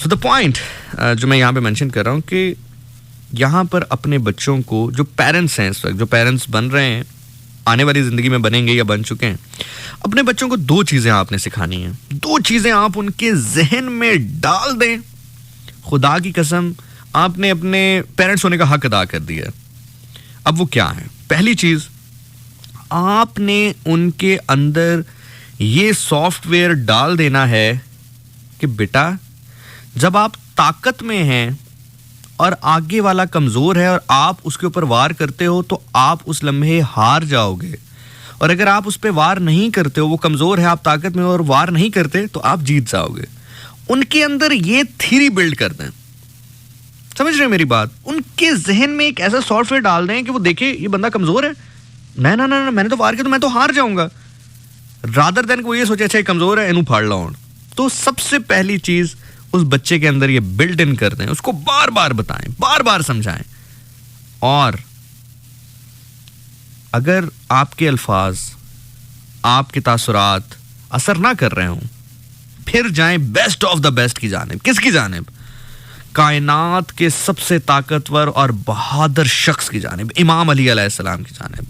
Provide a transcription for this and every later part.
So the point जो मैं यहाँ पे मेंशन कर रहा हूँ कि यहाँ पर अपने बच्चों को, जो पेरेंट्स हैं इस वक्त, जो पेरेंट्स बन रहे हैं, आने वाली ज़िंदगी में बनेंगे या बन चुके हैं, अपने बच्चों को दो चीज़ें आपने सिखानी हैं। दो चीज़ें आप उनके जहन में डाल दें, खुदा की कसम आपने अपने पेरेंट्स होने का हक अदा कर दिया। अब वो क्या है? पहली चीज़, आपने उनके अंदर ये सॉफ्टवेयर डाल देना है कि बेटा जब आप ताकत में हैं और आगे वाला कमज़ोर है और आप उसके ऊपर वार करते हो तो आप उस लम्हे हार जाओगे, और अगर आप उस पर वार नहीं करते हो, वो कमज़ोर है, आप ताकत में हो और वार नहीं करते, तो आप जीत जाओगे। उनके अंदर ये थ्योरी बिल्ड कर दें। समझ रहे हैं मेरी बात? उनके जहन में एक ऐसा सॉफ्टवेयर डाल दें कि वो देखे ये बंदा कमज़ोर है, ना ना ना, मैंने तो वार किया तो मैं तो हार जाऊंगा, रादर देन वो ये सोचे अच्छा ये कमज़ोर है, इनू फाड़ लाऊं। तो सबसे पहली चीज़ उस बच्चे के अंदर ये बिल्ट इन कर दें, उसको बार बार बताएं, बार बार समझाएं। और अगर आपके अल्फाज, आपके तासुरात असर ना कर रहे हों, फिर जाएं बेस्ट ऑफ द बेस्ट की जानिब। किसकी जानिब? कायनात के सबसे ताकतवर और बहादुर शख्स की जानिब, इमाम अली अलैहिस्सलाम की जानिब।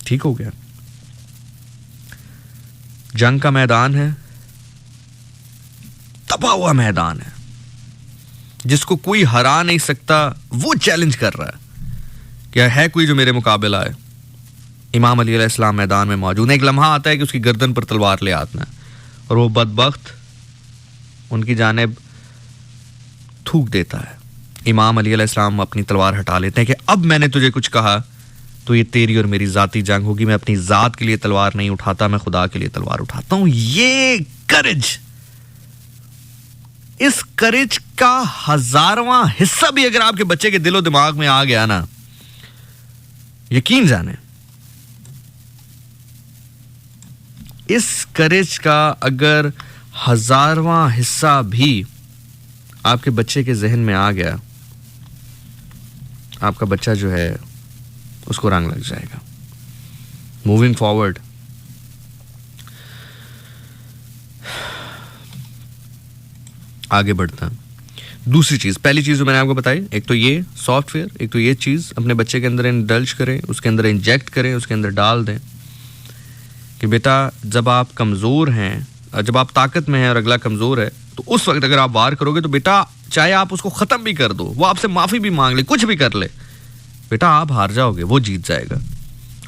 ठीक हो गया? जंग का मैदान है, तपा हुआ मैदान है, जिसको कोई हरा नहीं सकता, वो चैलेंज कर रहा है क्या है कोई जो मेरे मुकाबला है। इमाम अली अलैहिस्सलाम मैदान में मौजूद है। एक लम्हा आता है कि उसकी गर्दन पर तलवार ले आते हैं और वो बदबख्त उनकी जानिब थूक देता है। इमाम अली अलैहिस्सलाम अपनी तलवार हटा लेते हैं कि अब मैंने तुझे कुछ कहा तो ये तेरी और मेरी जाती जंग होगी। मैं अपनी जात के लिए तलवार नहीं उठाता, मैं खुदा के लिए तलवार उठाता हूं। ये करेज, इस करेज का 1000वां हिस्सा भी अगर आपके बच्चे के दिलो दिमाग में आ गया ना, यकीन जाने, इस करेज का अगर 1000वां हिस्सा भी आपके बच्चे के जहन में आ गया, आपका बच्चा जो है उसको रंग लग जाएगा। मूविंग फॉरवर्ड, आगे बढ़ता है। दूसरी चीज, पहली चीज जो मैंने आपको बताई, एक तो ये सॉफ्टवेयर, एक तो ये चीज अपने बच्चे के अंदर इंडल्ज करें, उसके अंदर इंजेक्ट करें, उसके अंदर डाल दें कि बेटा जब आप कमजोर हैं, जब आप ताकत में हैं और अगला कमजोर है, तो उस वक्त अगर आप वार करोगे तो बेटा चाहे आप उसको खत्म भी कर दो, वो आपसे माफी भी मांग ले, कुछ भी कर ले, बेटा आप हार जाओगे, वो जीत जाएगा।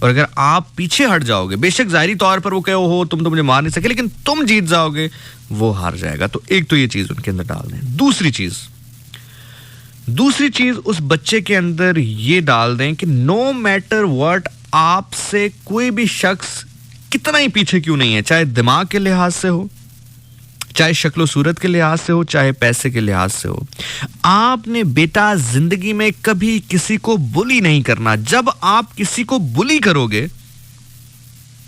और अगर आप पीछे हट जाओगे, बेशक जाहिरी तौर पर वो कहो हो तुम तो मुझे मार नहीं सके, लेकिन तुम जीत जाओगे, वो हार जाएगा। तो एक तो ये चीज उनके अंदर डाल दें। दूसरी चीज उस बच्चे के अंदर ये डाल दें कि नो मैटर व्हाट, आपसे कोई भी शख्स कितना ही पीछे क्यों नहीं है, चाहे दिमाग के लिहाज से हो, चाहे शक्लो सूरत के लिहाज से हो, चाहे पैसे के लिहाज से हो, आपने बेटा जिंदगी में कभी किसी को बुली नहीं करना। जब आप किसी को बुली करोगे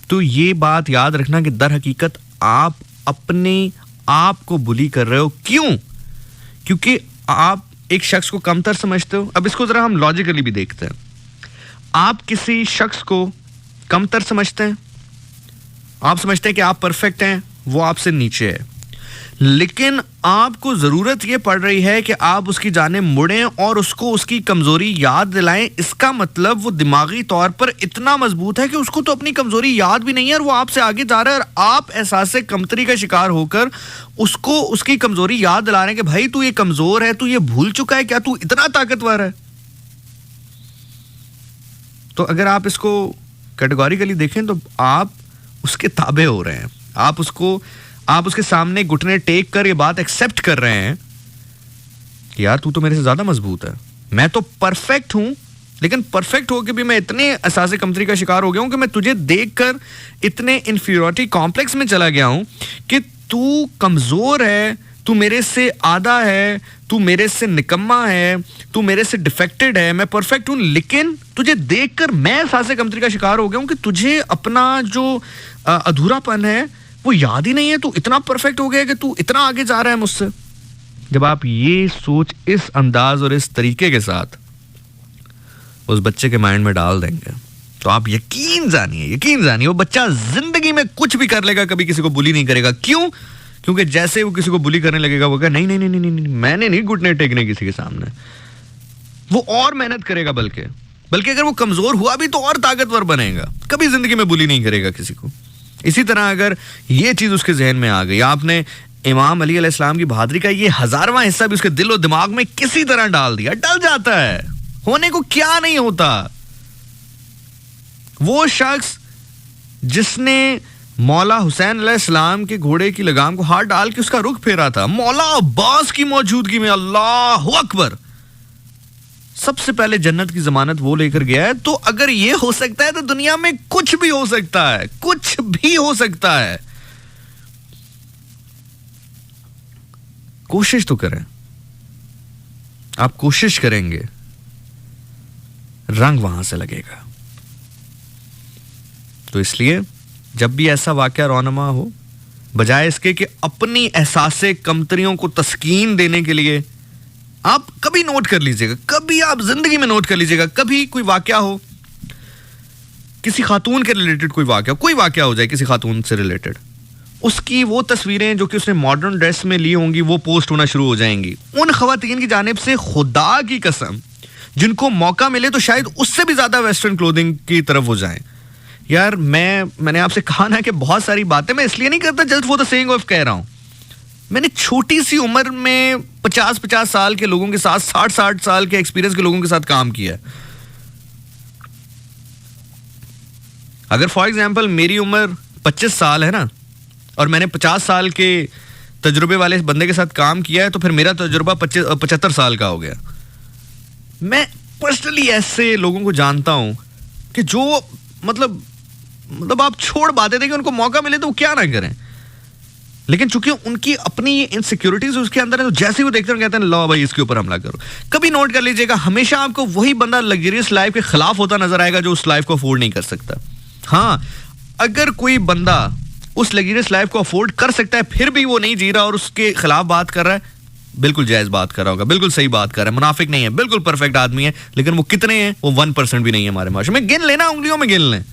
तो ये बात याद रखना कि दर हकीकत आप अपने आप को बुली कर रहे हो। क्यों? क्योंकि आप एक शख्स को कमतर समझते हो। अब इसको जरा हम लॉजिकली भी देखते हैं। आप किसी शख्स को कमतर समझते हैं, आप समझते हैं कि आप परफेक्ट हैं, वो आपसे नीचे है, लेकिन आपको जरूरत यह पड़ रही है कि आप उसकी जानिब मुड़ें और उसको उसकी कमजोरी याद दिलाएं। इसका मतलब वो दिमागी तौर पर इतना मजबूत है कि उसको तो अपनी कमजोरी याद भी नहीं है और वो आपसे आगे जा रहा है, और आप एहसास कमतरी का शिकार होकर उसको उसकी कमजोरी याद दिला रहे हैं कि भाई तू ये कमजोर है, तू ये भूल चुका है क्या, तू इतना ताकतवर है। तो अगर आप इसको कैटेगोरिकली देखें तो आप उसके ताबे हो रहे हैं, आप उसके सामने घुटने टेक कर ये बात एक्सेप्ट कर रहे हैं कि यार तू तो मेरे से ज्यादा मजबूत है, मैं तो परफेक्ट हूं, लेकिन परफेक्ट होकर भी मैं इतने एहसास कमतरी का शिकार हो गया हूं कि मैं तुझे देखकर इतने इंफीरियरिटी कॉम्प्लेक्स में चला गया हूं कि तू कमजोर है, तू मेरे से आधा है, तू मेरे से निकम्मा है, तू मेरे से डिफेक्टेड है, मैं परफेक्ट हूं, लेकिन तुझे देखकर मैं एहसास कमतरी का शिकार हो गया हूं कि तुझे अपना जो अधूरापन है वो याद ही नहीं है, तू इतना परफेक्ट हो गया कि तू इतना आगे जा रहा है मुझसे। जब आप ये सोच इस अंदाज और इस तरीके के साथ उस बच्चे के माइंड में डाल देंगे तो आप यकीन जानिए वो बच्चा जिंदगी में कुछ भी कर लेगा, कभी किसी को बुली नहीं करेगा। क्यों? क्योंकि जैसे ही वो किसी को बुली करने लगेगा वो कहेगा नहीं नहीं नहीं नहीं नहीं, मैंने नहीं घुटने टेकने किसी के सामने। वो और मेहनत करेगा, बल्कि अगर वो कमजोर हुआ भी तो और ताकतवर बनेगा, कभी जिंदगी में बुली नहीं करेगा किसी को। इसी तरह अगर ये चीज उसके जहन में आ गई, आपने इमाम अली अलैहिस्सलाम की बहादुरी का ये 1000वां हिस्सा भी उसके दिल और दिमाग में किसी तरह डाल दिया, डल जाता है। होने को क्या नहीं होता। वो शख्स जिसने मौला हुसैन अलैहिस्सलाम के घोड़े की लगाम को हाथ डाल के उसका रुख फेरा था, मौला अब्बास की मौजूदगी में, अल्लाह अकबर, सबसे पहले जन्नत की जमानत वो लेकर गया है। तो अगर ये हो सकता है तो दुनिया में कुछ भी हो सकता है, कुछ भी हो सकता है। कोशिश तो करें, आप कोशिश करेंगे, रंग वहां से लगेगा। तो इसलिए जब भी ऐसा वाकया रौनमा हो, बजाय इसके कि अपनी एहसासे कमतरियों को तस्कीन देने के लिए, आप कभी नोट कर लीजिएगा, कभी आप जिंदगी में नोट कर लीजिएगा, कभी कोई वाकया हो, किसी खातून के रिलेटेड कोई वाकया हो जाए किसी खातून से रिलेटेड, उसकी वो तस्वीरें जो कि उसने मॉडर्न ड्रेस में ली होंगी वो पोस्ट होना शुरू हो जाएंगी। उन खवातीन की जानिब से खुदा की कसम, जिनको मौका मिले तो शायद उससे भी ज्यादा वेस्टर्न क्लोथिंग की तरफ हो जाएं। यार मैंने आपसे कहा ना कि बहुत सारी बातें मैं इसलिए नहीं करता just for the saying of कह रहा हूं। मैंने छोटी सी उम्र में 50-50 साल के लोगों के साथ, 60-60 साल के एक्सपीरियंस के लोगों के साथ काम किया। अगर फॉर एग्जांपल मेरी उम्र 25 साल है ना, और मैंने 50 साल के तजुर्बे वाले बंदे के साथ काम किया है, तो फिर मेरा तजुर्बा 75 साल का हो गया। मैं पर्सनली ऐसे लोगों को जानता हूं कि जो मतलब आप छोड़ बातें थे कि उनको मौका मिले तो वो क्या ना करें, लेकिन चूंकि उनकी अपनी इनसिक्योरिटीज उसके अंदर है, तो जैसे ही वो देखते हैं कहते हैं लो भाई इसके ऊपर हमला करो। कभी नोट कर लीजिएगा, हमेशा आपको वही बंदा लग्जरियस लाइफ के खिलाफ होता नजर आएगा जो उस लाइफ को अफोर्ड नहीं कर सकता। हाँ, अगर कोई बंदा उस लग्जरियस लाइफ को अफोर्ड कर सकता है फिर भी वो नहीं जी रहा और उसके खिलाफ बात कर रहा है, बिल्कुल जायज बात कर रहा होगा, बिल्कुल सही बात कर रहा है, मुनाफिक नहीं है, बिल्कुल परफेक्ट आदमी है। लेकिन वो कितने हैं? वो 1% भी नहीं है हमारे माशरे में। गिन लेना, उंगलियों में गिन लें।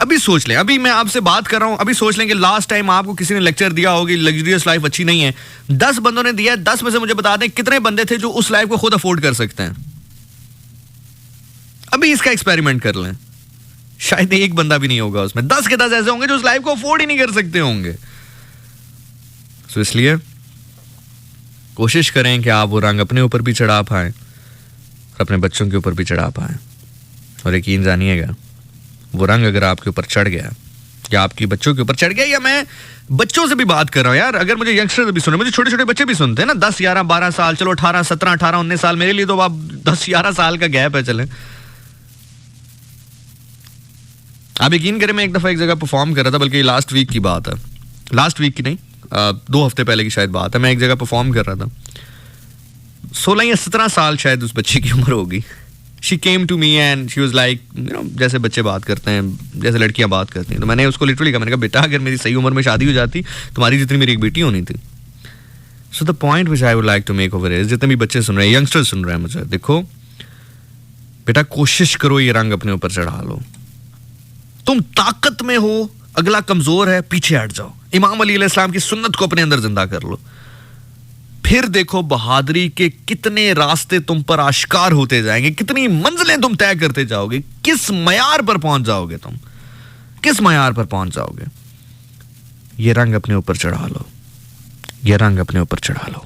अभी सोच लें, अभी मैं आपसे बात कर रहा हूं, अभी सोच लें कि लास्ट टाइम आपको किसी ने लेक्चर दिया होगी लग्जरियस लाइफ अच्छी नहीं है, 10 बंदों ने दिया है, 10 में से मुझे बता दें कितने बंदे थे जो उस लाइफ को खुद अफोर्ड कर सकते हैं। अभी इसका एक्सपेरिमेंट कर लें, शायद एक बंदा भी नहीं होगा उसमें। 10 के 10 ऐसे होंगे जो उस लाइफ को अफोर्ड ही नहीं कर सकते होंगे। तो इसलिए कोशिश करें कि आप वो रंग अपने ऊपर भी चढ़ा पाएं और अपने बच्चों के ऊपर भी चढ़ा पाएं। और यकीन जानिएगा, वो रंग अगर आपके ऊपर चढ़ गया या आपकी बच्चों के ऊपर चढ़ गया, या मैं बच्चों से भी बात कर रहा हूं यार, अगर मुझे यंगस्टर भी सुने, मुझे छोटे छोटे बच्चे भी सुनते हैं ना, 10, 11, 12 साल, चलो 18, 17, 18, 19 साल, मेरे लिए तो आप 10, 11 साल का गैप है। चलें, आप यकीन करें, मैं एक दफा एक जगह परफॉर्म कर रहा था, बल्कि लास्ट वीक की बात है, लास्ट वीक की नहीं, 2 हफ्ते पहले की शायद बात है। मैं एक जगह परफॉर्म कर रहा था, 16 या 17 साल शायद उस बच्चे की उम्र होगी। She came to me and she was like, जैसे बच्चे बात करते हैं, जैसे लड़कियां बात करती हैं। तो मैंने उसको लिटरली कहा, मैंने कहा बेटा अगर मेरी सही उम्र में शादी हो जाती तुम्हारी जितनी मेरी एक बेटी होनी थी। So the point which I would like to make over is, जितने भी बच्चे सुन रहे हैं, यंगस्टर्स सुन रहे हैं मुझे, देखो बेटा कोशिश करो ये रंग अपने ऊपर चढ़ा लो। तुम ताकत में हो, अगला कमजोर है, पीछे हट जाओ, इमाम अली अलैहिस्सलाम की सुन्नत को अपने अंदर जिंदा कर लो। फिर देखो बहादुरी के कितने रास्ते तुम पर आश्कार होते जाएंगे, कितनी मंजिलें तुम तय करते जाओगे, किस मयार पर पहुंच जाओगे तुम, किस मयार पर पहुंच जाओगे। ये रंग अपने ऊपर चढ़ा लो, ये रंग अपने ऊपर चढ़ा लो।